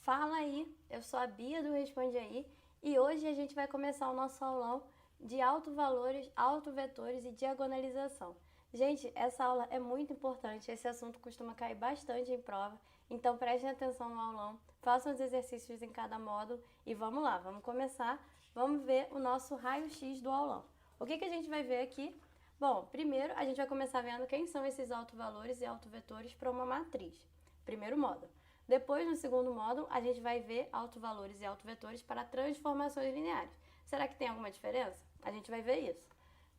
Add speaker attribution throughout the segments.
Speaker 1: Fala aí, eu sou a Bia do Responde Aí e hoje a gente vai começar o nosso aulão de autovalores, autovetores e diagonalização. Gente, essa aula é muito importante, esse assunto costuma cair bastante em prova, então prestem atenção no aulão, façam os exercícios em cada módulo e vamos lá, vamos começar, vamos ver o nosso raio-x do aulão. O que a gente vai ver aqui? Bom, primeiro a gente vai começar vendo quem são esses autovalores e autovetores para uma matriz, primeiro módulo. Depois, no segundo módulo, a gente vai ver autovalores e autovetores para transformações lineares. Será que tem alguma diferença? A gente vai ver isso.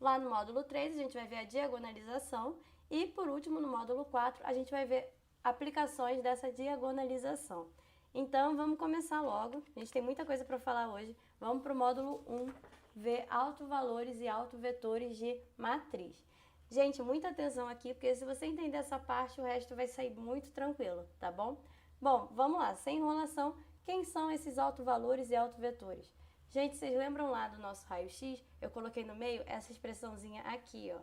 Speaker 1: Lá no módulo 3, a gente vai ver a diagonalização. E, por último, no módulo 4, a gente vai ver aplicações dessa diagonalização. Então, vamos começar logo. A gente tem muita coisa para falar hoje. Vamos para o módulo 1, ver autovalores e autovetores de matriz. Gente, muita atenção aqui, porque se você entender essa parte, o resto vai sair muito tranquilo, tá bom? Bom, vamos lá, sem enrolação, quem são esses autovalores e autovetores? Gente, vocês lembram lá do nosso raio-x? Eu coloquei no meio essa expressãozinha aqui, ó.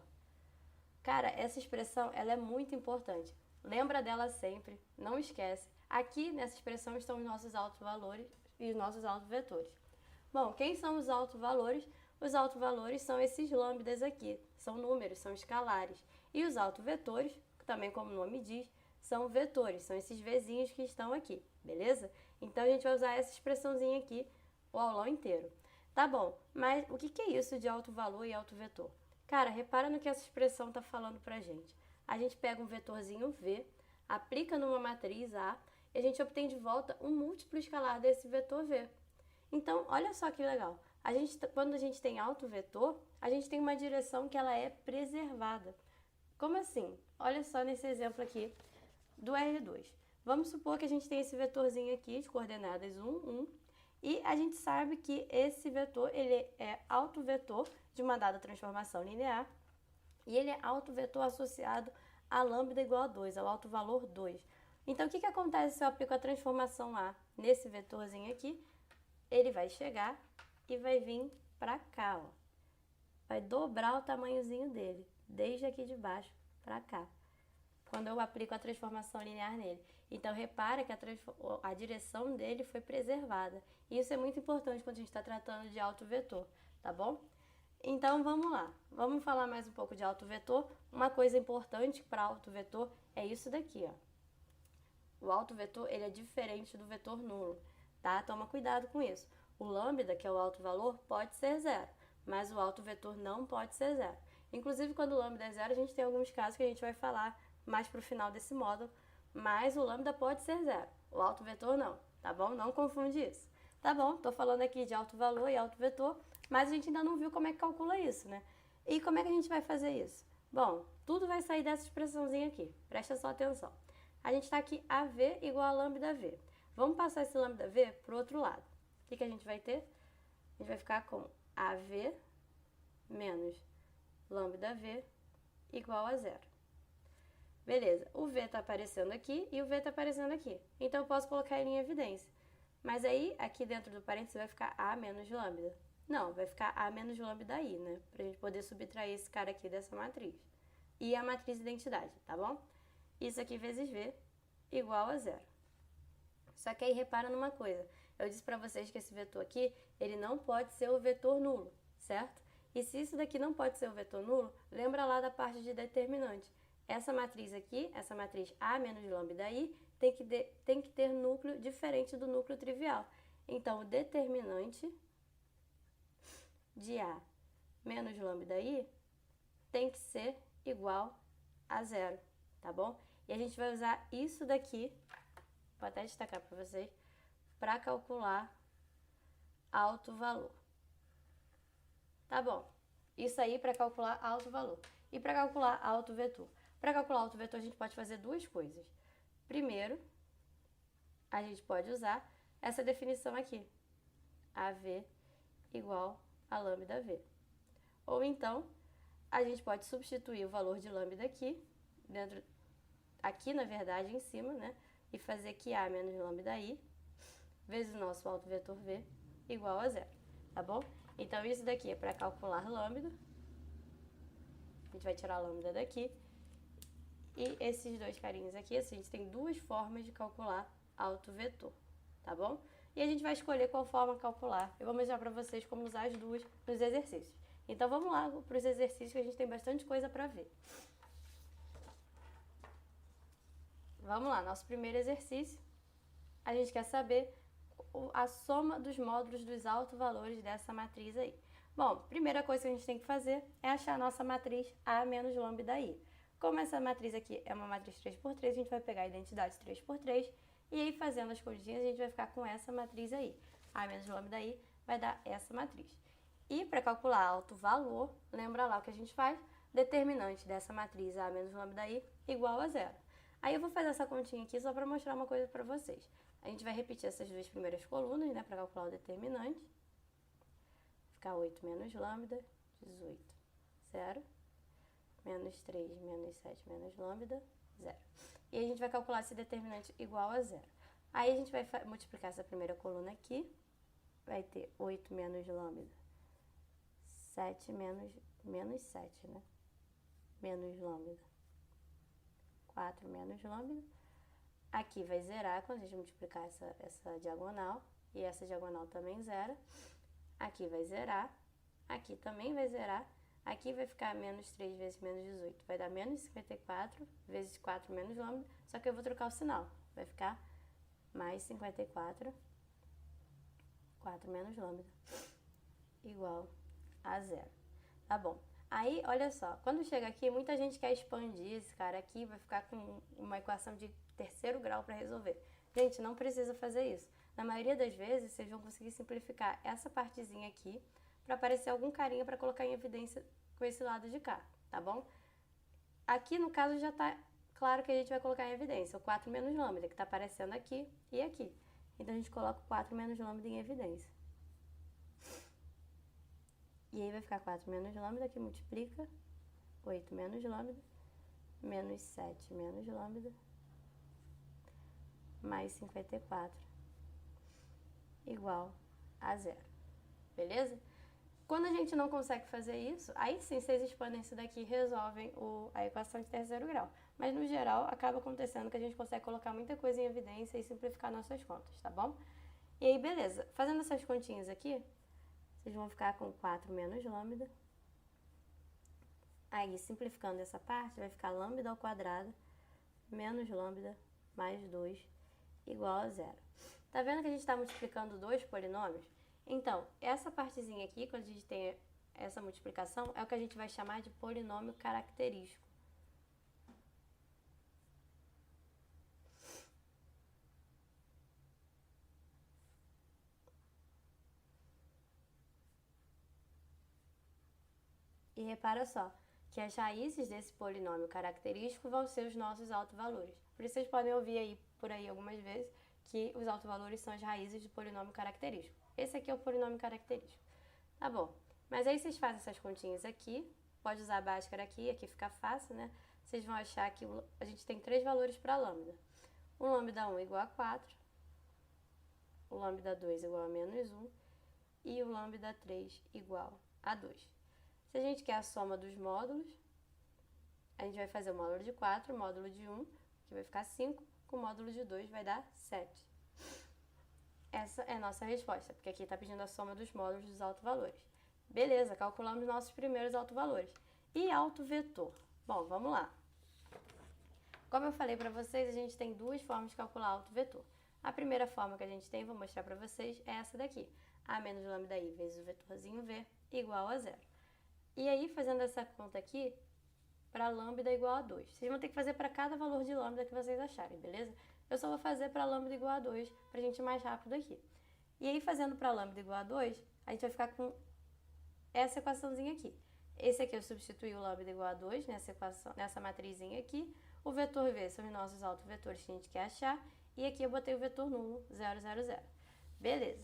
Speaker 1: Cara, essa expressão, ela é muito importante. Lembra dela sempre, não esquece. Aqui, nessa expressão, estão os nossos autovalores e os nossos autovetores. Bom, quem são os autovalores? Os autovalores são esses lambdas aqui, são números, são escalares. E os autovetores, também como o nome diz, são vetores, são esses vezinhos que estão aqui, beleza? Então, a gente vai usar essa expressãozinha aqui o aulão inteiro. Tá bom, mas o que é isso de autovalor e autovetor? Cara, repara no que essa expressão está falando pra gente. A gente pega um vetorzinho V, aplica numa matriz A, e a gente obtém de volta um múltiplo escalar desse vetor V. Então, olha só que legal. Quando a gente tem autovetor, a gente tem uma direção que ela é preservada. Como assim? Olha só nesse exemplo aqui do R2. Vamos supor que a gente tem esse vetorzinho aqui de coordenadas 1, 1, e a gente sabe que esse vetor ele é autovetor de uma dada transformação linear e ele é autovetor associado a lambda igual a 2, ao autovalor 2. Então, o que acontece se eu aplico a transformação A nesse vetorzinho aqui? Ele vai chegar e vai vir para cá, ó. Vai dobrar o tamanhozinho dele, desde aqui de baixo para cá, quando eu aplico a transformação linear nele. Então, repara que a direção dele foi preservada. E isso é muito importante quando a gente está tratando de autovetor, tá bom? Então, vamos lá. Vamos falar mais um pouco de autovetor. Uma coisa importante para autovetor é isso daqui, ó. O autovetor, ele é diferente do vetor nulo, tá? Toma cuidado com isso. O lambda, que é o autovalor, pode ser zero, mas o autovetor não pode ser zero. Inclusive, quando o lambda é zero, a gente tem alguns casos que a gente vai falar mais para o final desse módulo, mas o lambda pode ser zero, o autovetor não, tá bom? Não confunde isso. Tá bom, tô falando aqui de autovalor e autovetor, mas a gente ainda não viu como é que calcula isso, né? E como é que a gente vai fazer isso? Bom, tudo vai sair dessa expressãozinha aqui, presta só atenção. A gente está aqui AV igual a lambda V. Vamos passar esse lambda V para o outro lado. O que a gente vai ter? A gente vai ficar com AV menos lambda V igual a zero. Beleza, o V está aparecendo aqui e o V está aparecendo aqui. Então, eu posso colocar ele em evidência. Mas aí, aqui dentro do parênteses, vai ficar A menos lambda. Não, vai ficar A menos lambda I, né? Pra gente poder subtrair esse cara aqui dessa matriz. E a matriz identidade, tá bom? Isso aqui vezes V igual a zero. Só que aí, repara numa coisa. Eu disse pra vocês que esse vetor aqui, ele não pode ser o vetor nulo, certo? E se isso daqui não pode ser o vetor nulo, lembra lá da parte de determinante. Essa matriz aqui, essa matriz A menos lambda I, tem que ter núcleo diferente do núcleo trivial. Então, o determinante de A menos lambda I tem que ser igual a zero, tá bom? E a gente vai usar isso daqui, vou até destacar para vocês, para calcular autovalor. Tá bom? Isso aí para calcular autovalor. E para calcular autovetor? Para calcular autovetor, a gente pode fazer duas coisas. Primeiro, a gente pode usar essa definição aqui, AV igual a lambda V. Ou então, a gente pode substituir o valor de lambda aqui na verdade, em cima, né? E fazer que A menos lambda I vezes o nosso autovetor V igual a zero, tá bom? Então, isso daqui é para calcular lambda. A gente vai tirar a lambda daqui. E esses dois carinhos aqui, assim, a gente tem duas formas de calcular autovetor, tá bom? E a gente vai escolher qual forma calcular. Eu vou mostrar para vocês como usar as duas nos exercícios. Então vamos lá para os exercícios que a gente tem bastante coisa para ver. Vamos lá, nosso primeiro exercício. A gente quer saber a soma dos módulos dos autovalores dessa matriz aí. Bom, primeira coisa que a gente tem que fazer é achar a nossa matriz A menos lambda I. Como essa matriz aqui é uma matriz 3x3, a gente vai pegar a identidade 3x3 e aí fazendo as continhas a gente vai ficar com essa matriz aí. A menos lambda I vai dar essa matriz. E para calcular alto valor, lembra lá o que a gente faz? Determinante dessa matriz A menos lambda I igual a zero. Aí eu vou fazer essa continha aqui só para mostrar uma coisa para vocês. A gente vai repetir essas duas primeiras colunas, né, para calcular o determinante. Ficar 8 menos lambda, 18, 0. Menos 3, menos 7, menos lambda, 0. E a gente vai calcular esse determinante igual a 0. Aí a gente vai multiplicar essa primeira coluna aqui. Vai ter 8 menos lambda, 7 menos 7, né? Menos lambda. 4 menos lambda. Aqui vai zerar quando a gente multiplicar essa diagonal. E essa diagonal também zera. Aqui vai zerar. Aqui também vai zerar. Aqui vai ficar menos 3 vezes menos 18. Vai dar menos 54 vezes 4 menos lambda. Só que eu vou trocar o sinal. Vai ficar mais 54, 4 menos lambda, igual a zero. Tá bom. Aí, olha só, quando chega aqui, muita gente quer expandir esse cara aqui, vai ficar com uma equação de terceiro grau para resolver. Gente, não precisa fazer isso. Na maioria das vezes, vocês vão conseguir simplificar essa partezinha aqui para aparecer algum carinha para colocar em evidência com esse lado de cá, tá bom? Aqui, no caso, já tá claro que a gente vai colocar em evidência o 4 menos lambda, que tá aparecendo aqui e aqui. Então, a gente coloca o 4 menos lambda em evidência. E aí vai ficar 4 menos lambda, que multiplica 8 menos lambda, menos 7 menos lambda, mais 54, igual a zero. Beleza? Quando a gente não consegue fazer isso, aí sim vocês expandem isso daqui e resolvem a equação de terceiro grau. Mas no geral, acaba acontecendo que a gente consegue colocar muita coisa em evidência e simplificar nossas contas, tá bom? E aí, beleza. Fazendo essas continhas aqui, vocês vão ficar com 4 menos lambda. Aí, simplificando essa parte, vai ficar lambda ao quadrado menos lambda mais 2 igual a zero. Tá vendo que a gente está multiplicando dois polinômios? Então, essa partezinha aqui, quando a gente tem essa multiplicação, é o que a gente vai chamar de polinômio característico. E repara só, que as raízes desse polinômio característico vão ser os nossos autovalores. Por isso vocês podem ouvir por aí algumas vezes que os autovalores são as raízes do polinômio característico. Esse aqui é o polinômio característico. Tá bom. Mas aí vocês fazem essas continhas aqui, pode usar a Bhaskara aqui fica fácil, né? Vocês vão achar que a gente tem três valores para lambda. O lambda 1 igual a 4, o lambda 2 igual a menos 1 e o lambda 3 igual a 2. Se a gente quer a soma dos módulos, a gente vai fazer o módulo de 4, o módulo de 1, que vai ficar 5, com o módulo de 2 vai dar 7. Essa é a nossa resposta, porque aqui está pedindo a soma dos módulos dos autovalores. Beleza, calculamos nossos primeiros autovalores. E autovetor? Bom, vamos lá. Como eu falei para vocês, a gente tem duas formas de calcular autovetor. A primeira forma que a gente tem, vou mostrar para vocês, é essa daqui. A menos lambda i vezes o vetorzinho v igual a zero. E aí, fazendo essa conta aqui, para lambda igual a 2. Vocês vão ter que fazer para cada valor de lambda que vocês acharem, beleza? Eu só vou fazer para lambda igual a 2, para a gente ir mais rápido aqui. E aí, fazendo para lambda igual a 2, a gente vai ficar com essa equaçãozinha aqui. Esse aqui eu substituí o lambda igual a 2 nessa matrizinha aqui. O vetor v são os nossos autovetores que a gente quer achar. E aqui eu botei o vetor nulo, 0, 0, 0. Beleza.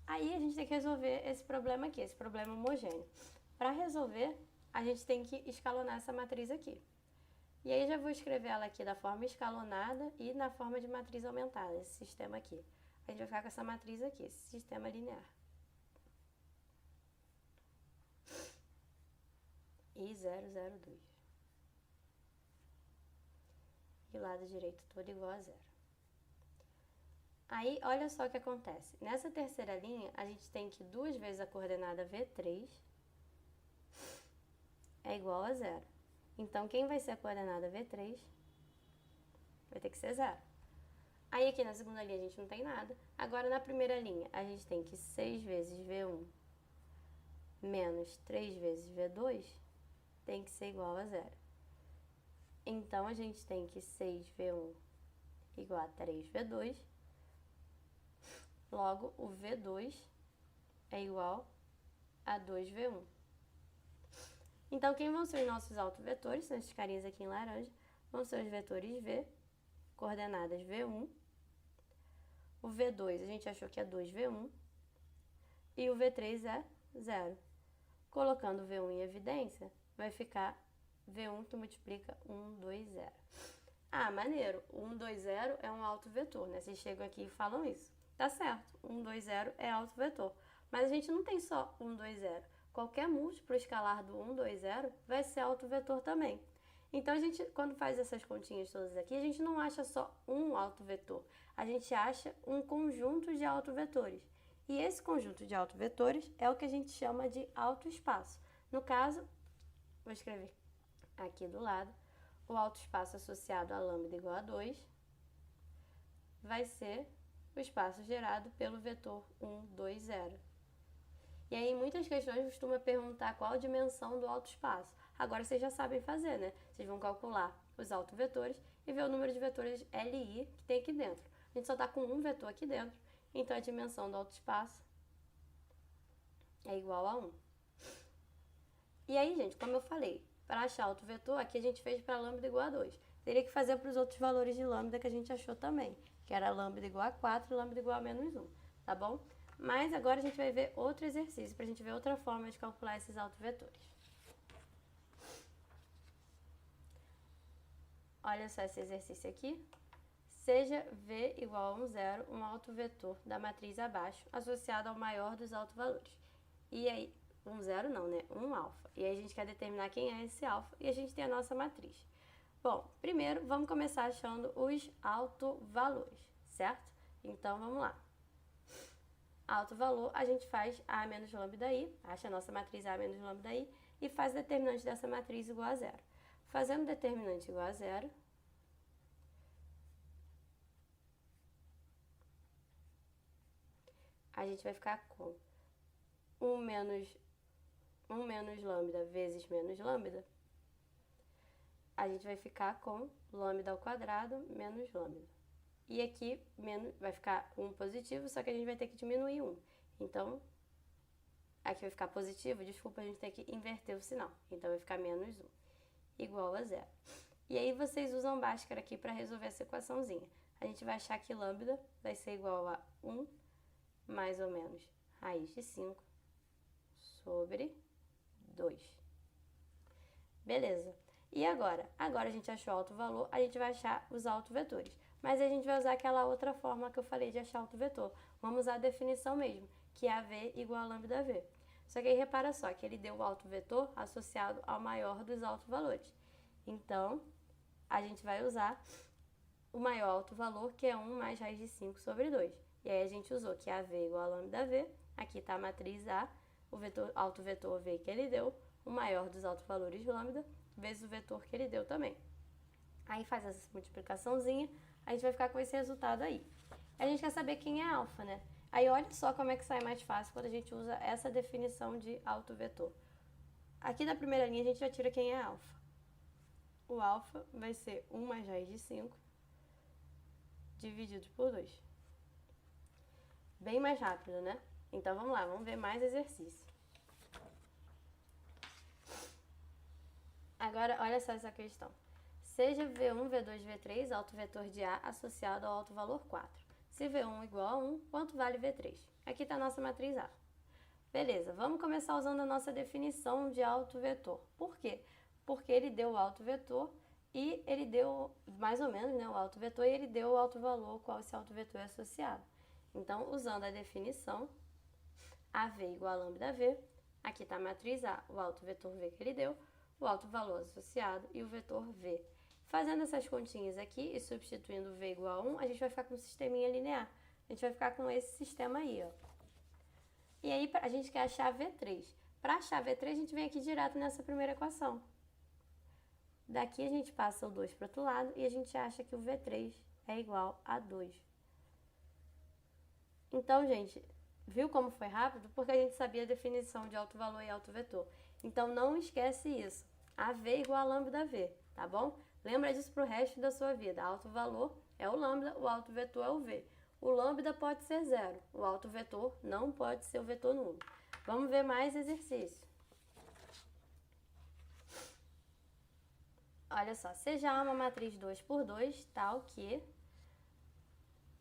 Speaker 1: Aí a gente tem que resolver esse problema aqui, esse problema homogêneo. Para resolver, a gente tem que escalonar essa matriz aqui. E aí já vou escrever ela aqui da forma escalonada e na forma de matriz aumentada, esse sistema aqui. A gente vai ficar com essa matriz aqui, esse sistema linear. E 0, 0, 2. E o lado direito todo igual a 0. Aí, olha só o que acontece. Nessa terceira linha, a gente tem que 2 vezes a coordenada V3 é igual a 0. Então, quem vai ser a coordenada V3 vai ter que ser 0. Aí, aqui na segunda linha, a gente não tem nada. Agora, na primeira linha, a gente tem que 6 vezes V1 menos 3 vezes V2 tem que ser igual a 0. Então, a gente tem que 6V1 igual a 3V2. Logo, o V2 é igual a 2V1. Então, quem vão ser os nossos autovetores? São esses carinhas aqui em laranja. Vão ser os vetores V, coordenadas V1. O V2 a gente achou que é 2V1. E o V3 é 0. Colocando o V1 em evidência, vai ficar V1 que multiplica 1, 2, 0. Ah, maneiro. 1, 2, 0 é um autovetor, né? Vocês chegam aqui e falam isso. Tá certo. 1, 2, 0 é autovetor. Mas a gente não tem só 1, 2, 0. Qualquer múltiplo escalar do 1, 2, 0 vai ser autovetor também. Então, a gente, quando faz essas continhas todas aqui, a gente não acha só um autovetor. A gente acha um conjunto de autovetores. E esse conjunto de autovetores é o que a gente chama de autoespaço. No caso, vou escrever aqui do lado, o autoespaço associado a lambda igual a 2 vai ser o espaço gerado pelo vetor 1, 2, 0. E aí, em muitas questões, costuma perguntar qual a dimensão do autoespaço. Agora, vocês já sabem fazer, né? Vocês vão calcular os autovetores e ver o número de vetores LI que tem aqui dentro. A gente só está com um vetor aqui dentro, então a dimensão do autoespaço é igual a 1. E aí, gente, como eu falei, para achar autovetor, aqui a gente fez para lambda igual a 2. Teria que fazer para os outros valores de lambda que a gente achou também, que era lambda igual a 4 e lambda igual a menos 1, tá bom? Mas agora a gente vai ver outro exercício, para a gente ver outra forma de calcular esses autovetores. Olha só esse exercício aqui. Seja V igual a 1, 0, um autovetor da matriz abaixo, associado ao maior dos autovalores. E aí, 1, 0 não, né? 1 alfa. E aí a gente quer determinar quem é esse alfa e a gente tem a nossa matriz. Bom, primeiro vamos começar achando os autovalores, certo? Então, vamos lá. Autovalor, a gente faz A menos lambda I, acha a nossa matriz A menos lambda I e faz o determinante dessa matriz igual a 0. Fazendo determinante igual a 0, a gente vai ficar com 1 menos lambda vezes menos lambda. A gente vai ficar com lambda ao quadrado menos lambda. E aqui vai ficar 1 positivo, só que a gente vai ter que diminuir 1. Então, aqui vai ficar positivo, desculpa, a gente tem que inverter o sinal. Então, vai ficar menos 1, igual a 0. E aí, vocês usam Bhaskara aqui para resolver essa equaçãozinha. A gente vai achar que lambda vai ser igual a 1 mais ou menos raiz de 5 sobre 2. Beleza. E agora? Agora a gente achou o autovalor, a gente vai achar os autovetores. Mas a gente vai usar aquela outra forma que eu falei de achar autovetor. Vamos usar a definição mesmo, que é AV igual a lambda V. Só que aí repara só, que ele deu o autovetor associado ao maior dos autovalores. Então, a gente vai usar o maior autovalor, que é 1 mais raiz de 5 sobre 2. E aí a gente usou que AV igual a lambda V, aqui está a matriz A, o autovetor V que ele deu, o maior dos autovalores lambda, vezes o vetor que ele deu também. Aí faz essa multiplicaçãozinha, a gente vai ficar com esse resultado aí. A gente quer saber quem é alfa, né? Aí olha só como é que sai mais fácil quando a gente usa essa definição de autovetor. Aqui da primeira linha a gente já tira quem é alfa. O alfa vai ser 1 mais raiz de 5 dividido por 2. Bem mais rápido, né? Então vamos lá, vamos ver mais exercício. Agora, olha só essa questão. Seja V1, V2, V3 autovetor de A associado ao autovalor 4. Se V1 igual a 1, quanto vale V3? Aqui está a nossa matriz A. Beleza, vamos começar usando a nossa definição de autovetor. Por quê? Porque ele deu o autovetor e ele deu, mais ou menos, né, o autovetor e ele deu o autovalor qual esse autovetor é associado. Então, usando a definição, AV igual a lambda V, aqui está a matriz A, o autovetor V que ele deu, o autovalor associado e o vetor V. Fazendo essas continhas aqui e substituindo V igual a 1, a gente vai ficar com um sisteminha linear. A gente vai ficar com esse sistema aí, ó. E aí, a gente quer achar V3. Para achar V3, a gente vem aqui direto nessa primeira equação. Daqui a gente passa o 2 para o outro lado e a gente acha que o V3 é igual a 2. Então, gente, viu como foi rápido? Porque a gente sabia a definição de alto valor e alto vetor. Então, não esquece isso. AV igual a lambda V, tá bom? Lembra disso para o resto da sua vida. Alto valor é o lambda, o alto vetor é o V. O lambda pode ser 0, o alto vetor não pode ser o vetor nulo. Vamos ver mais exercício. Olha só, seja A uma matriz 2 por 2, tal que...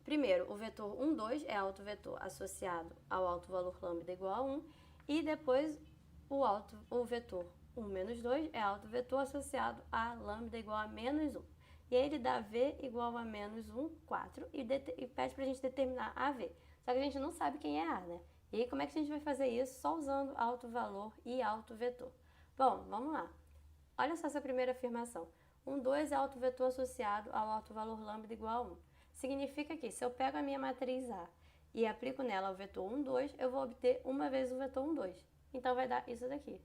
Speaker 1: Primeiro, o vetor 1, 2 é alto vetor associado ao alto valor lambda igual a 1. E depois, o vetor 1 menos 2 é alto vetor associado a lambda igual a menos 1. E aí ele dá V igual a menos 1, 4, e pede pra gente determinar AV. Só que a gente não sabe quem é A, né? E aí como é que a gente vai fazer isso? Só usando alto valor e alto vetor. Bom, vamos lá. Olha só essa primeira afirmação. 1, 2 é alto vetor associado ao alto valor lambda igual a 1. Significa que se eu pego a minha matriz A e aplico nela o vetor 1, 2, eu vou obter uma vez o vetor 1, 2. Então vai dar isso daqui.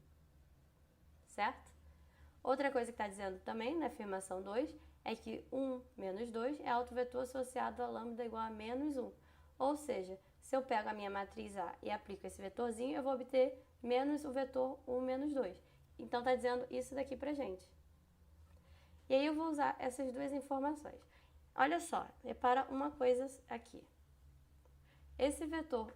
Speaker 1: Certo? Outra coisa que está dizendo também na afirmação 2 é que 1 menos 2 é alto vetor associado a lambda igual a menos 1. Ou seja, se eu pego a minha matriz A e aplico esse vetorzinho, eu vou obter menos o vetor 1 menos 2. Então, está dizendo isso daqui pra gente. E aí eu vou usar essas duas informações. Olha só, repara uma coisa aqui. Esses vetores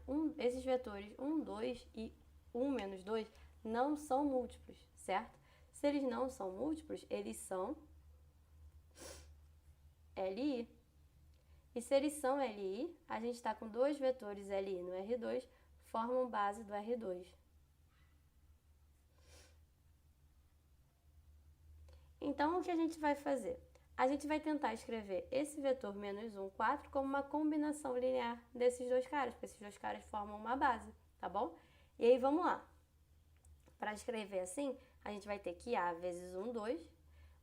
Speaker 1: 1, 2 e 1 menos 2 não são múltiplos, certo? Se eles não são múltiplos, eles são LI. E se eles são LI, a gente está com dois vetores LI no R2, formam base do R2. Então, o que a gente vai fazer? A gente vai tentar escrever esse vetor menos 1, 4 como uma combinação linear desses dois caras, porque esses dois caras formam uma base, tá bom? E aí, vamos lá. Para escrever assim, a gente vai ter que A vezes 1, 2,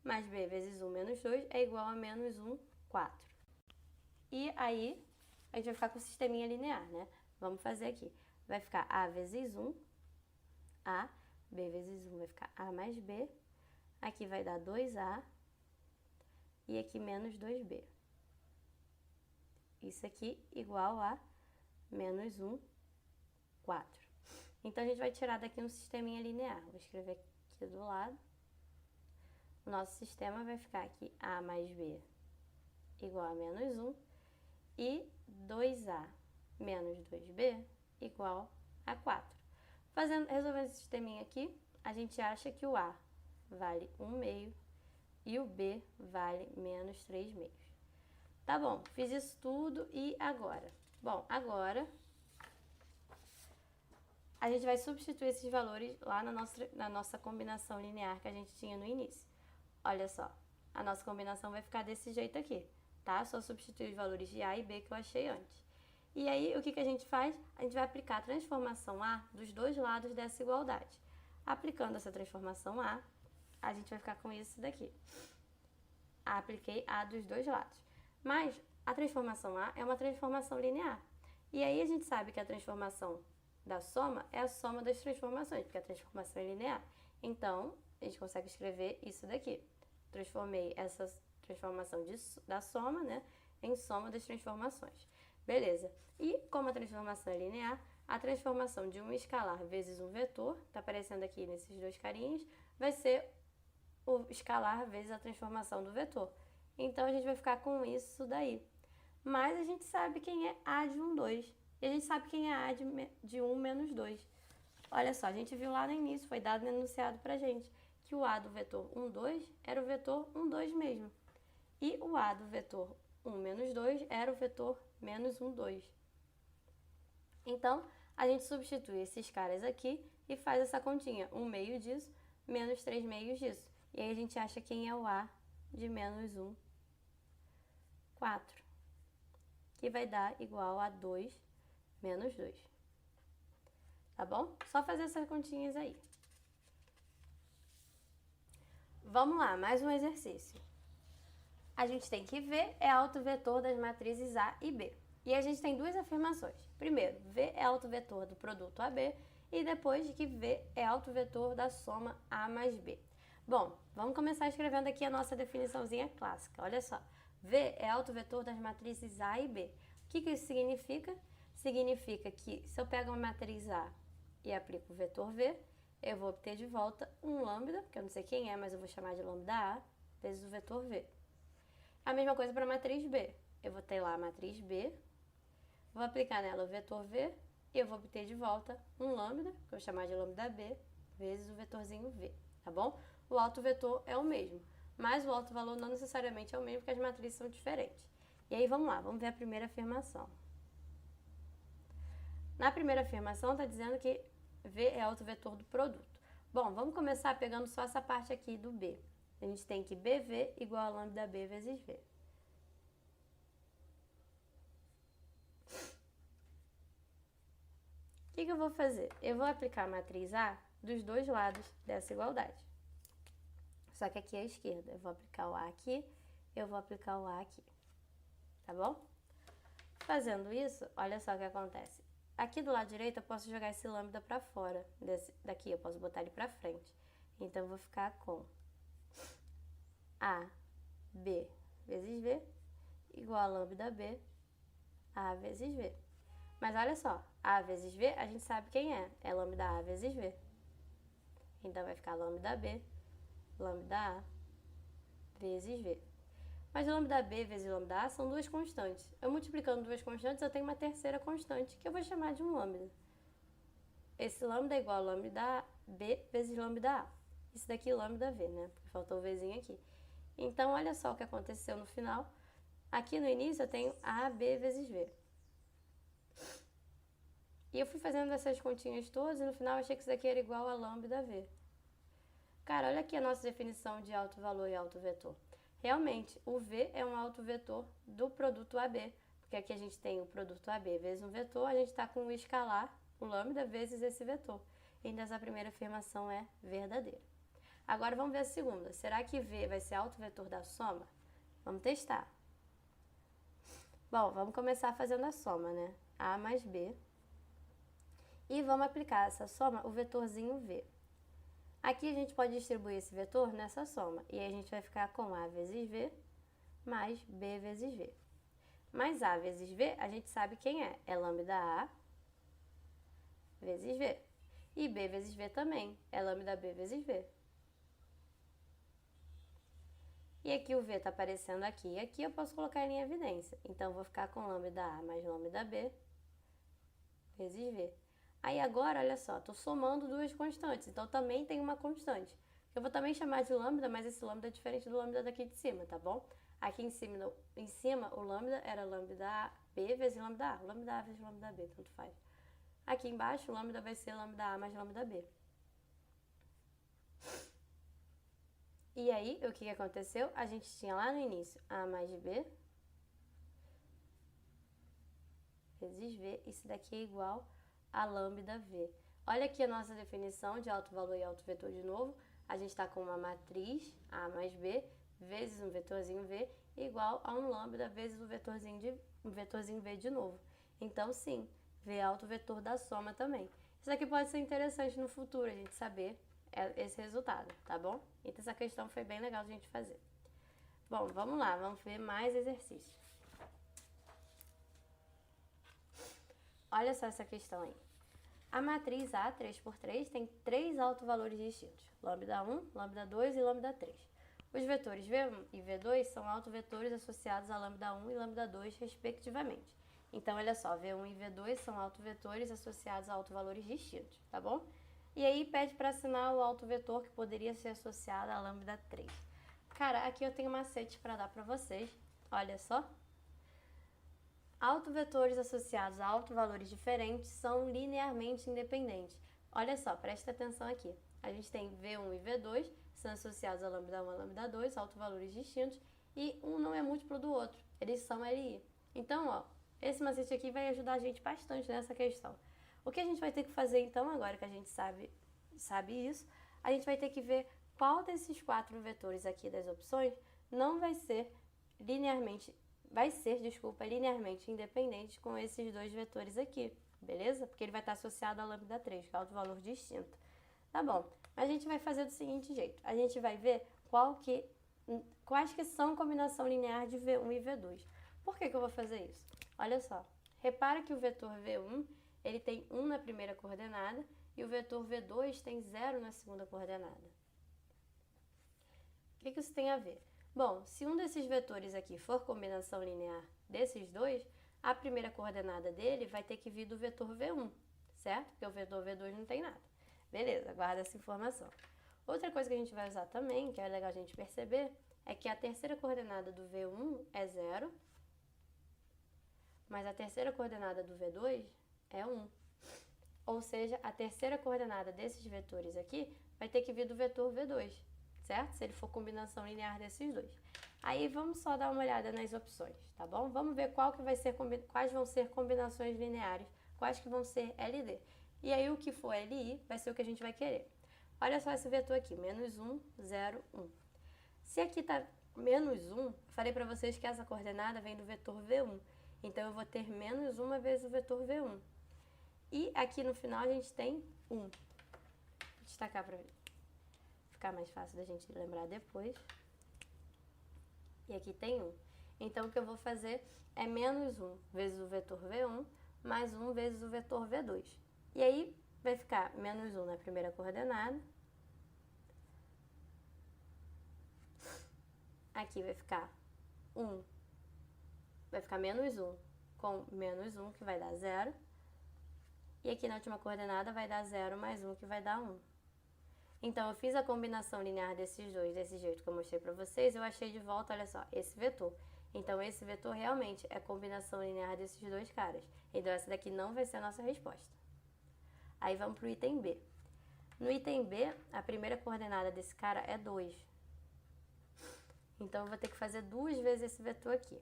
Speaker 1: mais B vezes 1 menos 2 é igual a menos 1, 4. E aí, a gente vai ficar com o sisteminha linear, né? Vamos fazer aqui. Vai ficar A vezes 1, A, B vezes 1 vai ficar A mais B, aqui vai dar 2A, e aqui menos 2B. Isso aqui igual a menos 1, 4. Então, a gente vai tirar daqui um sisteminha linear. Vou escrever aqui do lado. O nosso sistema vai ficar aqui A mais B igual a menos 1 e 2A menos 2B igual a 4. Resolvendo esse sisteminha aqui, a gente acha que o A vale 1 meio e o B vale menos 3 meios. Tá bom, fiz isso tudo e agora? Bom, agora a gente vai substituir esses valores lá na nossa combinação linear que a gente tinha no início. Olha só, a nossa combinação vai ficar desse jeito aqui, tá? Só substituir os valores de A e B que eu achei antes. E aí, o que a gente faz? A gente vai aplicar a transformação A dos dois lados dessa igualdade. Aplicando essa transformação A, a gente vai ficar com isso daqui. Apliquei A dos dois lados. Mas a transformação A é uma transformação linear. E aí a gente sabe que a transformação da soma é a soma das transformações, porque a transformação é linear. Então, a gente consegue escrever isso daqui. Transformei essa transformação da soma, né, em soma das transformações. Beleza. E como a transformação é linear, a transformação de um escalar vezes um vetor, está aparecendo aqui nesses dois carinhos, vai ser o escalar vezes a transformação do vetor. Então, a gente vai ficar com isso daí. Mas a gente sabe quem é A de 1, 2. E a gente sabe quem é A de 1 menos 2. Olha só, a gente viu lá no início, foi dado no enunciado pra gente, que o A do vetor 1, 2 era o vetor 1, 2 mesmo. E o A do vetor 1 menos 2 era o vetor menos 1, 2. Então, a gente substitui esses caras aqui e faz essa continha. 1 meio disso, menos 3 meios disso. E aí a gente acha quem é o A de menos 1, 4. Que vai dar igual a 2 menos 2. Tá bom? Só fazer essas continhas aí. Vamos lá, mais um exercício. A gente tem que ver é alto vetor das matrizes A e B. E a gente tem duas afirmações. Primeiro, V é autovetor do produto AB e depois que V é autovetor da soma A mais B. Bom, vamos começar escrevendo aqui a nossa definiçãozinha clássica. Olha só, V é autovetor das matrizes A e B. O que isso significa? Significa que se eu pego uma matriz A e aplico o vetor V, eu vou obter de volta um lambda, que eu não sei quem é, mas eu vou chamar de lambda A, vezes o vetor V. A mesma coisa para a matriz B. Eu vou ter lá a matriz B, vou aplicar nela o vetor V e eu vou obter de volta um lambda, que eu vou chamar de lambda B, vezes o vetorzinho V, tá bom? O autovetor é o mesmo, mas o autovalor não necessariamente é o mesmo, porque as matrizes são diferentes. E aí vamos lá, vamos ver a primeira afirmação. Na primeira afirmação está dizendo que V é autovetor do produto. Bom, vamos começar pegando só essa parte aqui do B. A gente tem que BV igual a lambda B vezes V. O que eu vou fazer? Eu vou aplicar a matriz A dos dois lados dessa igualdade. Só que aqui é a esquerda. Eu vou aplicar o A aqui, eu vou aplicar o A aqui. Tá bom? Fazendo isso, olha só o que acontece. Aqui do lado direito eu posso jogar esse lambda para fora. Daqui eu posso botar ele para frente. Então eu vou ficar com A, B vezes V igual a lambda B, A vezes V. Mas olha só, A vezes V, a gente sabe quem é. É lambda A vezes V. Então vai ficar lambda B, lambda A vezes V. Mas lambda B vezes lambda A são duas constantes. Eu multiplicando duas constantes, eu tenho uma terceira constante, que eu vou chamar de um lambda. Esse lambda é igual a lambda B vezes lambda A. Isso daqui é lambda V, né? Porque faltou o Vzinho aqui. Então, olha só o que aconteceu no final. Aqui no início eu tenho AB vezes V. E eu fui fazendo essas continhas todas e no final eu achei que isso daqui era igual a lambda V. Cara, olha aqui a nossa definição de autovalor e autovetor. Realmente, o V é um autovetor do produto AB, porque aqui a gente tem o produto AB vezes um vetor, a gente está com o escalar, o lambda, vezes esse vetor. Então, essa primeira afirmação é verdadeira. Agora, vamos ver a segunda. Será que V vai ser autovetor da soma? Vamos testar. Bom, vamos começar fazendo a soma, né? A mais B. E vamos aplicar essa soma, o vetorzinho V. Aqui a gente pode distribuir esse vetor nessa soma. E aí a gente vai ficar com A vezes V mais B vezes V. Mas A vezes V, a gente sabe quem é. É lambda A vezes V. E B vezes V também. É lambda B vezes V. E aqui o V está aparecendo aqui. E aqui eu posso colocar ele em evidência. Então, eu vou ficar com lambda A mais lambda B vezes V. Aí agora, olha só, estou somando duas constantes, então também tem uma constante. Eu vou também chamar de lambda, mas esse lambda é diferente do lambda daqui de cima, tá bom? Aqui em cima o lambda era lambda B vezes lambda A. Lambda A vezes lambda B, tanto faz. Aqui embaixo, o lambda vai ser lambda A mais lambda B. E aí, o que aconteceu? A gente tinha lá no início A mais B vezes V. Isso daqui é igual a lambda V. Olha aqui a nossa definição de autovalor e autovetor de novo. A gente está com uma matriz A mais B vezes um vetorzinho V igual a um lambda vezes um vetorzinho V de novo. Então, sim, V é autovetor da soma também. Isso aqui pode ser interessante no futuro, a gente saber esse resultado, tá bom? Então, essa questão foi bem legal de a gente fazer. Bom, vamos lá, vamos ver mais exercícios. Olha só essa questão aí. A matriz A, 3×3, tem três autovalores distintos. Lambda 1, lambda 2 e lambda 3. Os vetores V1 e V2 são autovetores associados a lambda 1 e lambda 2, respectivamente. Então, olha só, V1 e V2 são autovetores associados a autovalores distintos, tá bom? E aí pede para assinar o autovetor que poderia ser associado a lambda 3. Cara, aqui eu tenho macete para dar para vocês. Olha só. Autovetores associados a autovalores diferentes são linearmente independentes. Olha só, presta atenção aqui. A gente tem V1 e V2, que são associados a lambda 1 e lambda 2, autovalores distintos, e um não é múltiplo do outro, eles são LI. Então, ó, esse macete aqui vai ajudar a gente bastante nessa questão. O que a gente vai ter que fazer então, agora que a gente sabe isso, a gente vai ter que ver qual desses quatro vetores aqui das opções não vai ser linearmente, ser linearmente independente com esses dois vetores aqui, beleza? Porque ele vai estar associado a lambda 3, que é autovalor distinto. Tá bom, a gente vai fazer do seguinte jeito, a gente vai ver quais que são combinação linear de V1 e V2. Por que eu vou fazer isso? Olha só, repara que o vetor V1, ele tem 1 na primeira coordenada e o vetor V2 tem 0 na segunda coordenada. O que isso tem a ver? Bom, se um desses vetores aqui for combinação linear desses dois, a primeira coordenada dele vai ter que vir do vetor V1, certo? Porque o vetor V2 não tem nada. Beleza, guarda essa informação. Outra coisa que a gente vai usar também, que é legal a gente perceber, é que a terceira coordenada do V1 é 0, mas a terceira coordenada do V2 é 1. Ou seja, a terceira coordenada desses vetores aqui vai ter que vir do vetor V2, certo? Se ele for combinação linear desses dois. Aí vamos só dar uma olhada nas opções, tá bom? Vamos ver quais vão ser combinações lineares, quais que vão ser LD. E aí o que for LI vai ser o que a gente vai querer. Olha só esse vetor aqui, menos 1, 0, 1. Se aqui está menos 1, falei para vocês que essa coordenada vem do vetor V1. Então, eu vou ter menos 1 vezes o vetor V1. E aqui no final a gente tem 1. Vou destacar para ficar mais fácil da gente lembrar depois. E aqui tem 1. Então, o que eu vou fazer é menos 1 vezes o vetor V1 mais 1 vezes o vetor V2. E aí, vai ficar menos 1 na primeira coordenada. Aqui vai ficar 1. Vai ficar menos 1 com menos 1, que vai dar 0. E aqui na última coordenada vai dar 0 mais 1, que vai dar 1. Então, eu fiz a combinação linear desses dois, desse jeito que eu mostrei para vocês, eu achei de volta, olha só, esse vetor. Então, esse vetor realmente é combinação linear desses dois caras. Então, essa daqui não vai ser a nossa resposta. Aí, vamos para o item B. No item B, a primeira coordenada desse cara é 2. Então, eu vou ter que fazer 2 vezes esse vetor aqui.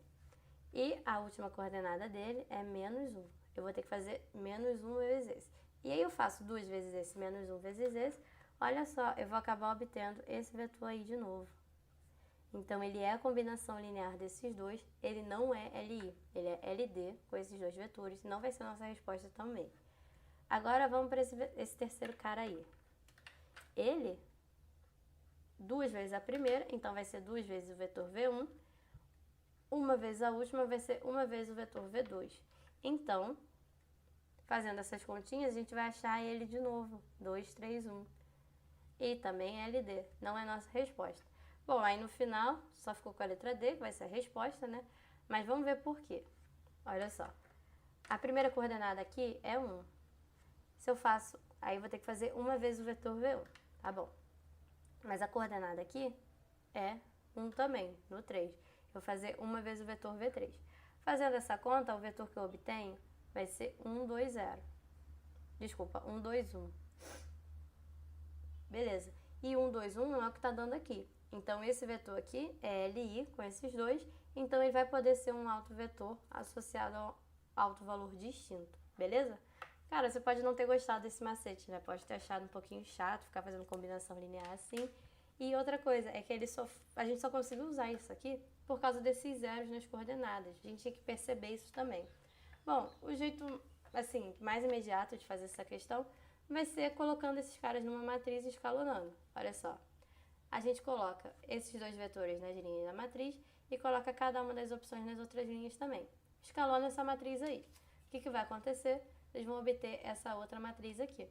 Speaker 1: E a última coordenada dele é menos 1. Eu vou ter que fazer menos 1 vezes esse. E aí, eu faço 2 vezes esse, menos 1 vezes esse. Olha só, eu vou acabar obtendo esse vetor aí de novo. Então, ele é a combinação linear desses dois, ele não é LI, ele é LD com esses dois vetores, não vai ser a nossa resposta também. Agora, vamos para esse terceiro cara aí. Ele, 2 vezes a primeira, então vai ser 2 vezes o vetor V1, uma vez a última vai ser uma vez o vetor V2. Então, fazendo essas continhas, a gente vai achar ele de novo, 2, 3, 1. E também LD, não é nossa resposta. Bom, aí no final, só ficou com a letra D, que vai ser a resposta, né? Mas vamos ver por quê. Olha só, a primeira coordenada aqui é 1. Se eu faço, aí eu vou ter que fazer uma vez o vetor V1, tá bom? Mas a coordenada aqui é 1 também, no 3. Eu vou fazer uma vez o vetor V3. Fazendo essa conta, o vetor que eu obtenho vai ser 1, 2, 0. Desculpa, 1, 2, 1. Beleza. E 1, 2, 1 é o que está dando aqui. Então, esse vetor aqui é LI com esses dois. Então, ele vai poder ser um autovetor associado ao autovalor distinto. Beleza? Cara, você pode não ter gostado desse macete, né? Pode ter achado um pouquinho chato ficar fazendo combinação linear assim. E outra coisa é que a gente só conseguiu usar isso aqui por causa desses zeros nas coordenadas. A gente tinha que perceber isso também. Bom, o jeito, assim, mais imediato de fazer essa questão vai ser colocando esses caras numa matriz e escalonando. Olha só. A gente coloca esses dois vetores nas linhas da matriz e coloca cada uma das opções nas outras linhas também. Escalona essa matriz aí. O que vai acontecer? Vocês vão obter essa outra matriz aqui.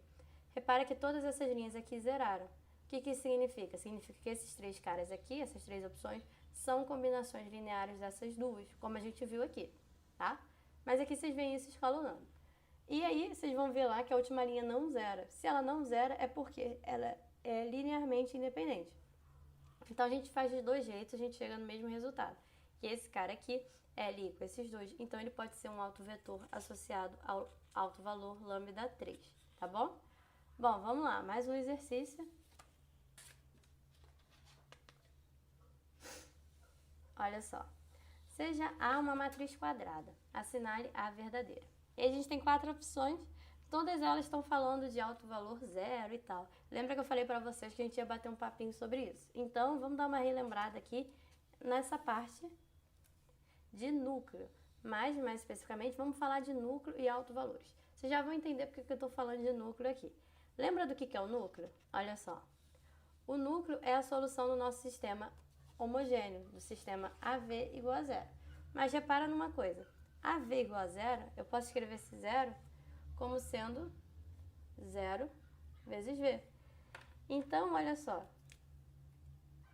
Speaker 1: Repara que todas essas linhas aqui zeraram. O que isso significa? Significa que esses três caras aqui, essas três opções, são combinações lineares dessas duas, como a gente viu aqui, tá? Mas aqui vocês veem isso escalonando. E aí, vocês vão ver lá que a última linha não zera. Se ela não zera, é porque ela é linearmente independente. Então, a gente faz de dois jeitos, a gente chega no mesmo resultado. E esse cara aqui é LI com esses dois, então ele pode ser um autovetor associado ao autovalor lambda 3, tá bom? Bom, vamos lá, mais um exercício. Olha só. Seja A uma matriz quadrada, assinale A verdadeira. E a gente tem 4 opções, todas elas estão falando de autovalor zero e tal. Lembra que eu falei para vocês que a gente ia bater um papinho sobre isso? Então, vamos dar uma relembrada aqui nessa parte de núcleo. Mais especificamente, vamos falar de núcleo e autovalores. Vocês já vão entender porque que eu estou falando de núcleo aqui. Lembra do que é o núcleo? Olha só. O núcleo é a solução do nosso sistema homogêneo, do sistema AV igual a zero. Mas repara numa coisa. AV igual a zero, eu posso escrever esse zero como sendo 0 vezes V. Então, olha só.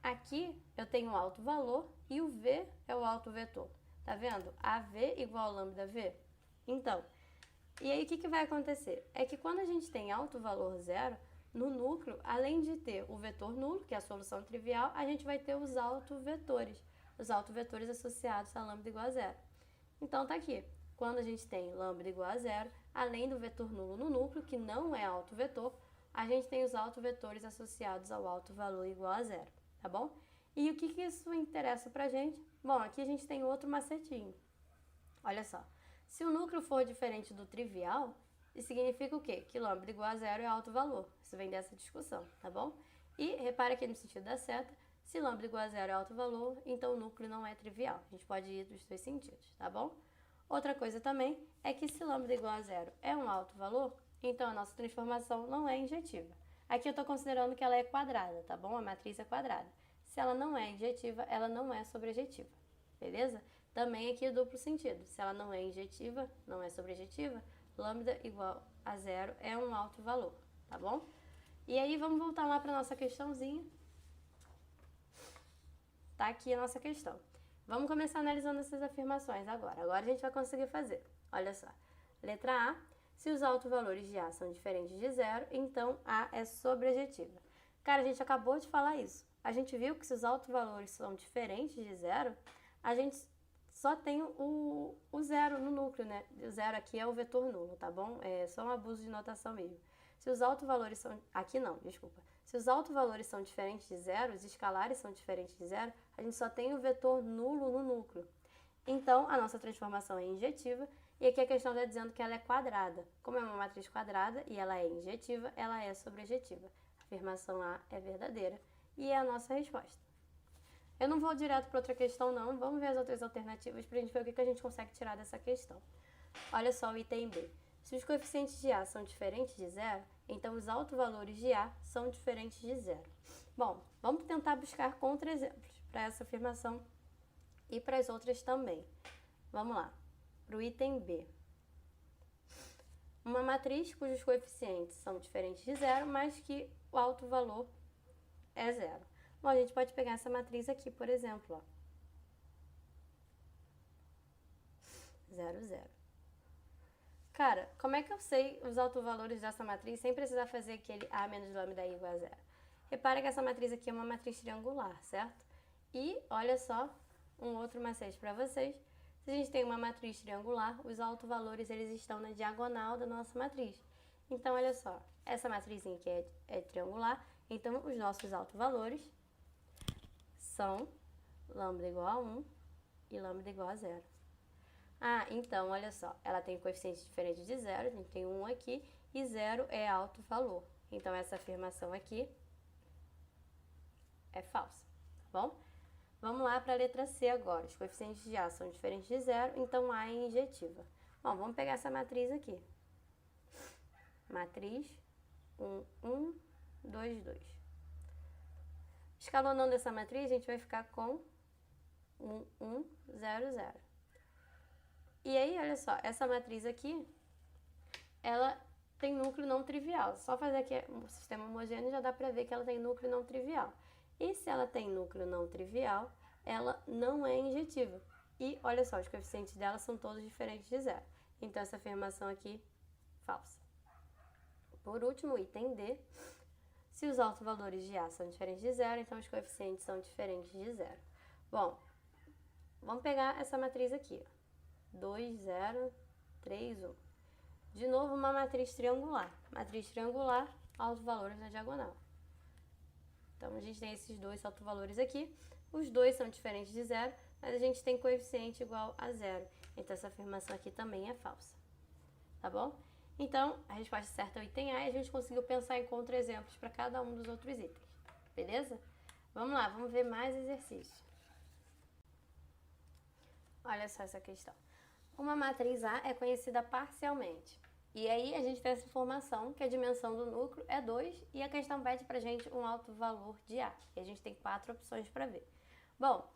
Speaker 1: Aqui eu tenho o alto valor e o V é o alto vetor. Tá vendo? AV igual a lambda V. Então, e aí o que vai acontecer? É que quando a gente tem alto valor zero, no núcleo, além de ter o vetor nulo, que é a solução trivial, a gente vai ter os autovetores. Os autovetores associados a lambda igual a zero. Então tá aqui. Quando a gente tem lambda igual a zero, além do vetor nulo no núcleo, que não é autovetor, a gente tem os autovetores associados ao alto valor igual a zero, tá bom? E o que isso interessa pra gente? Bom, aqui a gente tem outro macetinho. Olha só, se o núcleo for diferente do trivial, isso significa o quê? Que lambda igual a zero é alto valor. Isso vem dessa discussão, tá bom? E repara aqui no sentido da seta, se lambda igual a zero é alto valor, então o núcleo não é trivial. A gente pode ir dos dois sentidos, tá bom? Outra coisa também é que se lambda igual a zero é um alto valor, então a nossa transformação não é injetiva. Aqui eu estou considerando que ela é quadrada, tá bom? A matriz é quadrada. Se ela não é injetiva, ela não é sobrejetiva, beleza? Também aqui duplo sentido. Se ela não é injetiva, não é sobrejetiva, lambda igual a zero é um alto valor, tá bom? E aí vamos voltar lá para a nossa questãozinha. Tá aqui a nossa questão. Vamos começar analisando essas afirmações agora. Agora a gente vai conseguir fazer. Olha só. Letra A. Se os autovalores de A são diferentes de zero, então A é sobrejetiva. Cara, a gente acabou de falar isso. A gente viu que se os autovalores são diferentes de zero, a gente só tem o zero no núcleo, né? O zero aqui é o vetor nulo, tá bom? É só um abuso de notação mesmo. Se os autovalores são... Aqui não, desculpa. Se os autovalores são diferentes de zero, os escalares são diferentes de zero, a gente só tem o vetor nulo no núcleo. Então, a nossa transformação é injetiva, e aqui a questão está dizendo que ela é quadrada. Como é uma matriz quadrada e ela é injetiva, ela é sobrejetiva. A afirmação A é verdadeira, e é a nossa resposta. Eu não vou direto para outra questão, não. Vamos ver as outras alternativas para a gente ver o que a gente consegue tirar dessa questão. Olha só o item B. Se os coeficientes de A são diferentes de zero, então os autovalores de A são diferentes de zero. Bom, vamos tentar buscar contra-exemplos para essa afirmação e para as outras também. Vamos lá, para o item B. Uma matriz cujos coeficientes são diferentes de zero, mas que o autovalor é zero. Bom, a gente pode pegar essa matriz aqui, por exemplo, ó. 0, 0. Cara, como é que eu sei os autovalores dessa matriz sem precisar fazer aquele A menos lambda igual a zero? Repara que essa matriz aqui é uma matriz triangular, certo? E, olha só, um outro macete para vocês. Se a gente tem uma matriz triangular, os autovalores eles estão na diagonal da nossa matriz. Então, olha só, essa matrizinha aqui é triangular, então os nossos autovalores são lambda igual a 1 e lambda igual a 0. Ah, então, olha só, ela tem coeficientes diferentes de zero, a gente tem 1 aqui, e 0 é alto valor. Então, essa afirmação aqui é falsa, tá bom? Vamos lá para a letra C agora. Os coeficientes de A são diferentes de zero, então A é injetiva. Bom, vamos pegar essa matriz aqui. Matriz 1, 1, 2, 2. Escalonando essa matriz, a gente vai ficar com 1, 1, 0, 0. E aí, olha só, essa matriz aqui, ela tem núcleo não trivial. Só fazer aqui o sistema homogêneo já dá pra ver que ela tem núcleo não trivial. E se ela tem núcleo não trivial, ela não é injetiva. E olha só, os coeficientes dela são todos diferentes de zero. Então, essa afirmação aqui, falsa. Por último, item D. Se os autovalores de A são diferentes de zero, então os coeficientes são diferentes de zero. Bom, vamos pegar essa matriz aqui, ó. 2, 0, 3, 1. De novo, uma matriz triangular. Matriz triangular, autovalores na diagonal. Então, a gente tem esses dois autovalores aqui. Os dois são diferentes de zero, mas a gente tem coeficiente igual a zero. Então, essa afirmação aqui também é falsa. Tá bom? Então, a resposta certa é o item A e a gente conseguiu pensar em contra-exemplos para cada um dos outros itens. Beleza? Vamos lá, vamos ver mais exercícios. Olha só essa questão. Uma matriz A é conhecida parcialmente. E aí a gente tem essa informação que a dimensão do núcleo é 2 e a questão pede pra gente um alto valor de A. E a gente tem 4 opções para ver. Bom,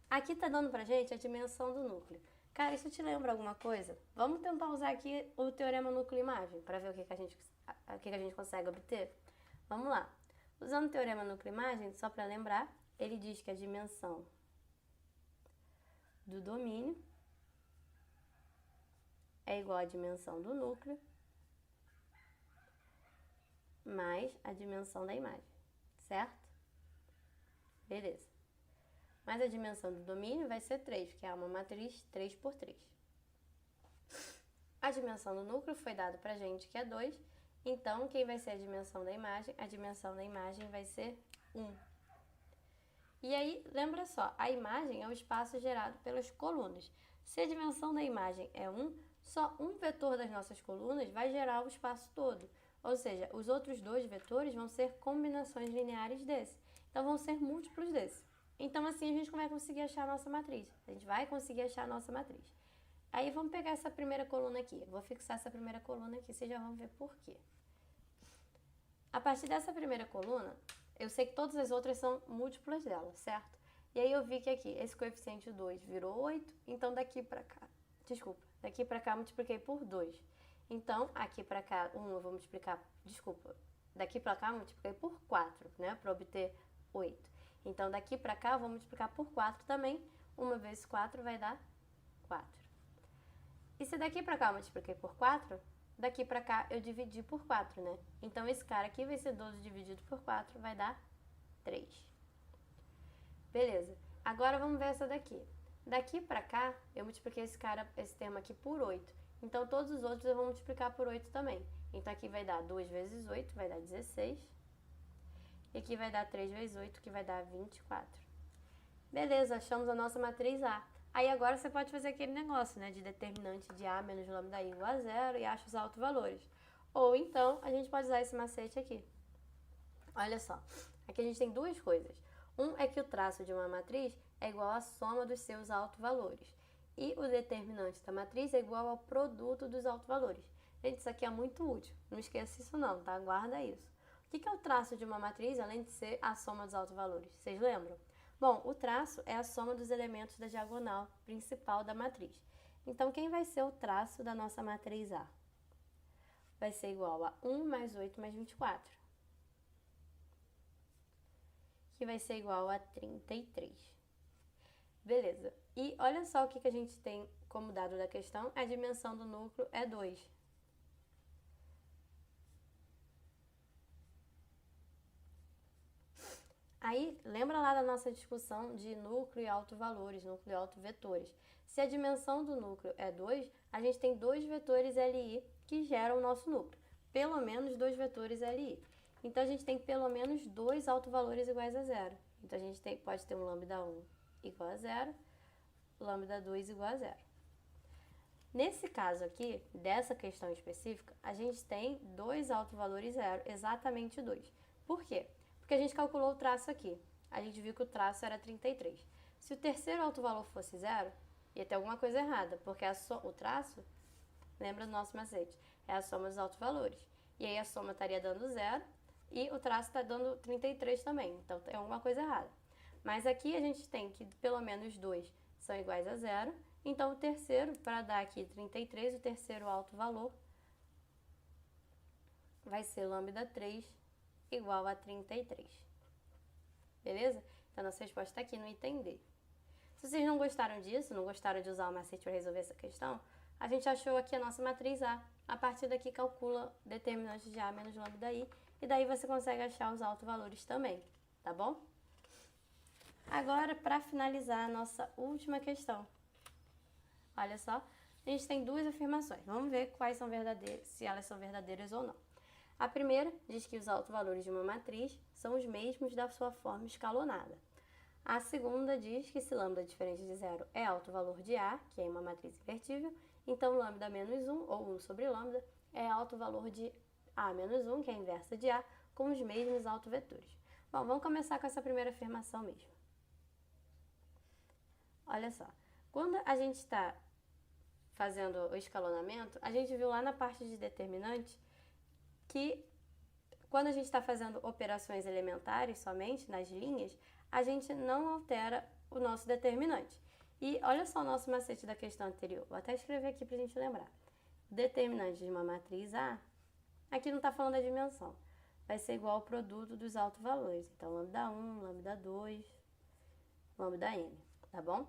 Speaker 1: aqui tá dando pra gente a dimensão do núcleo. Cara, isso te lembra alguma coisa? Vamos tentar usar aqui o teorema núcleo-imagem para ver o que a gente consegue obter? Vamos lá. Usando o teorema núcleo-imagem, só para lembrar, ele diz que a dimensão do domínio é igual à dimensão do núcleo mais a dimensão da imagem, certo? Beleza. Mas a dimensão do domínio vai ser 3, que é uma matriz 3 por 3. A dimensão do núcleo foi dado pra gente que é 2, então quem vai ser a dimensão da imagem? A dimensão da imagem vai ser 1. E aí, lembra só, a imagem é o espaço gerado pelas colunas. Se a dimensão da imagem é 1, só um vetor das nossas colunas vai gerar o espaço todo. Ou seja, os outros dois vetores vão ser combinações lineares desse. Então, vão ser múltiplos desse. Então, assim, a gente vai conseguir achar a nossa matriz. A gente vai conseguir achar a nossa matriz. Aí, vamos pegar essa primeira coluna aqui. Vou fixar essa primeira coluna aqui, vocês já vão ver por quê. A partir dessa primeira coluna, eu sei que todas as outras são múltiplas dela, certo? E aí eu vi que aqui, esse coeficiente 2 virou 8, então daqui pra cá, daqui pra cá eu multipliquei por 2. Então, aqui pra cá, 1 eu vou multiplicar, daqui pra cá eu multipliquei por 4, né? Pra obter 8. Então, daqui pra cá eu vou multiplicar por 4 também. 1 vezes 4 vai dar 4. E se daqui pra cá eu multipliquei por 4, daqui pra cá eu dividi por 4, né? Então, esse cara aqui vai ser 12 dividido por 4, vai dar 3. Beleza. Agora vamos ver essa daqui. Daqui pra cá, eu multipliquei esse termo aqui por 8. Então, todos os outros eu vou multiplicar por 8 também. Então, aqui vai dar 2 vezes 8, vai dar 16. E aqui vai dar 3 vezes 8, que vai dar 24. Beleza, achamos a nossa matriz A. Aí agora você pode fazer aquele negócio, né, de determinante de A menos lambda I igual a 0 e acha os autovalores. Ou então, a gente pode usar esse macete aqui. Olha só, aqui a gente tem duas coisas. Um é que o traço de uma matriz é igual à soma dos seus autovalores. E o determinante da matriz é igual ao produto dos autovalores. Gente, isso aqui é muito útil. Não esqueça isso não, tá? Guarda isso. O que é o traço de uma matriz, além de ser a soma dos autovalores? Vocês lembram? Bom, o traço é a soma dos elementos da diagonal principal da matriz. Então, quem vai ser o traço da nossa matriz A? Vai ser igual a 1 mais 8 mais 24. Que vai ser igual a 33. Beleza. E olha só o que a gente tem como dado da questão. A dimensão do núcleo é 2. Aí, lembra lá da nossa discussão de núcleo e autovalores, núcleo e autovetores. Se a dimensão do núcleo é 2, a gente tem dois vetores LI que geram o nosso núcleo. Pelo menos dois vetores LI. Então, a gente tem pelo menos dois autovalores iguais a 0. Então, a gente pode ter um lambda 1 igual a 0, lambda 2 igual a 0. Nesse caso aqui, dessa questão específica, a gente tem dois autovalores 0, exatamente 2. Por quê? Porque a gente calculou o traço aqui. A gente viu que o traço era 33. Se o terceiro autovalor fosse 0, ia ter alguma coisa errada, porque o traço, lembra do nosso macete, é a soma dos autovalores. E aí a soma estaria dando 0 e o traço está dando 33 também. Então, tem alguma coisa errada. Mas aqui a gente tem que pelo menos 2 são iguais a 0. Então, o terceiro, para dar aqui 33, o terceiro autovalor vai ser lambda 3 igual a 33. Beleza? Então, nossa resposta está aqui no item D. Se vocês não gostaram disso, não gostaram de usar o macete para resolver essa questão, a gente achou aqui a nossa matriz A. A partir daqui, calcula determinante de A menos lambda I, e daí você consegue achar os autovalores também, tá bom? Agora, para finalizar a nossa última questão. Olha só, a gente tem duas afirmações. Vamos ver quais são verdadeiras, se elas são verdadeiras ou não. A primeira diz que os autovalores de uma matriz são os mesmos da sua forma escalonada. A segunda diz que se lambda diferente de 0 é autovalor de A, que é uma matriz invertível, então lambda menos 1, ou 1 sobre lambda, é autovalor de A menos 1, que é a inversa de A, com os mesmos autovetores. Bom, vamos começar com essa primeira afirmação mesmo. Olha só, Quando a gente está fazendo o escalonamento, a gente viu lá na parte de determinante que quando a gente está fazendo operações elementares somente, nas linhas, a gente não altera o nosso determinante. E olha só o nosso macete da questão anterior. Vou até escrever aqui para a gente lembrar. Determinante de uma matriz A, aqui não está falando da dimensão, vai ser igual ao produto dos autovalores. Então, lambda 1, lambda 2, lambda n, tá bom?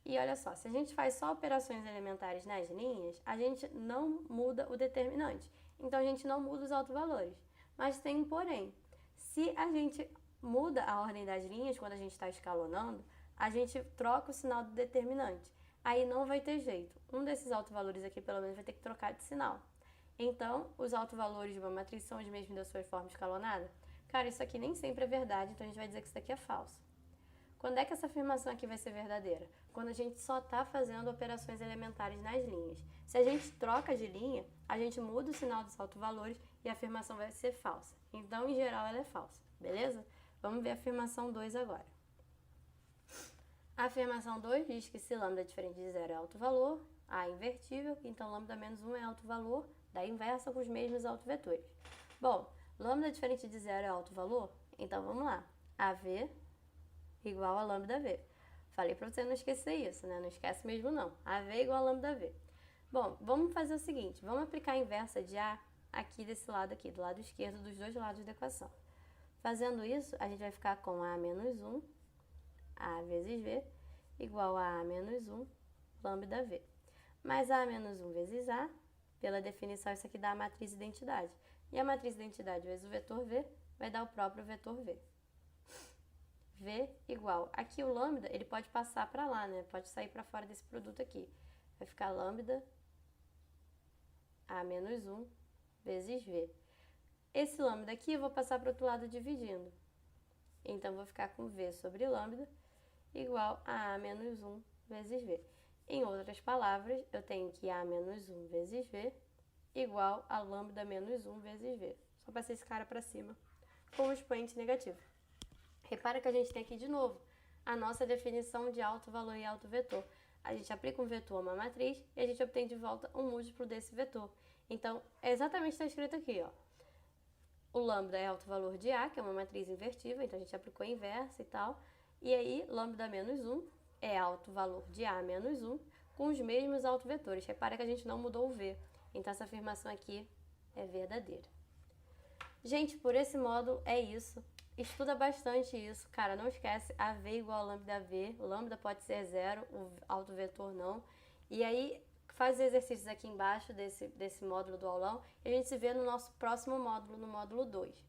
Speaker 1: E olha só, se a gente faz só operações elementares nas linhas, a gente não muda o determinante. Então, a gente não muda os autovalores. Mas tem um porém. Se a gente muda a ordem das linhas quando a gente está escalonando, a gente troca o sinal do determinante. Aí não vai ter jeito. Um desses autovalores aqui, pelo menos, vai ter que trocar de sinal. Então, os autovalores de uma matriz são os mesmos da sua forma escalonada? Cara, isso aqui nem sempre é verdade, então a gente vai dizer que isso aqui é falso. Quando é que essa afirmação aqui vai ser verdadeira? Quando a gente só está fazendo operações elementares nas linhas. Se a gente troca de linha, a gente muda o sinal dos autovalores e a afirmação vai ser falsa. Então, em geral, ela é falsa, beleza? Vamos ver a afirmação 2 agora. A afirmação 2 diz que se lambda diferente de zero é alto valor, A é invertível, então lambda menos 1 é alto valor, da inversa com os mesmos autovetores. Bom, lambda diferente de zero é alto valor, então vamos lá. AV igual a lambda V. Falei para você não esquecer isso, né? Não esquece mesmo não. AV igual a lambda V. Bom, vamos fazer o seguinte, vamos aplicar a inversa de A aqui desse lado aqui, do lado esquerdo dos dois lados da equação. Fazendo isso, a gente vai ficar com A menos 1, A vezes V, igual a A menos 1, lambda V. Mais A menos 1 vezes A, pela definição isso aqui dá a matriz identidade. E a matriz identidade vezes o vetor V vai dar o próprio vetor V. V igual, aqui o lambda, ele pode passar para lá, né? Pode sair para fora desse produto aqui. Vai ficar lambda A menos 1 vezes V. Esse lambda aqui eu vou passar para o outro lado dividindo. Então, vou ficar com V sobre lambda igual a A menos 1 vezes V. Em outras palavras, eu tenho que A menos 1 vezes V igual a lambda menos 1 vezes V. Só passei esse cara para cima com o expoente negativo. Repara que a gente tem aqui de novo a nossa definição de alto valor e alto vetor. A gente aplica um vetor a uma matriz e a gente obtém de volta um múltiplo desse vetor. Então, é exatamente o que está escrito aqui, ó. O lambda é alto valor de A, que é uma matriz invertível, então a gente aplicou a inversa e tal. E aí, lambda menos 1 é alto valor de A menos 1 com os mesmos autovetores. Repara que a gente não mudou o V. Então, essa afirmação aqui é verdadeira. Gente, por esse módulo é isso. Estuda bastante isso, cara, não esquece, AV igual a lambda V, lambda pode ser zero, o autovetor não. E aí, faz os exercícios aqui embaixo desse módulo do aulão e a gente se vê no nosso próximo módulo, no módulo 2.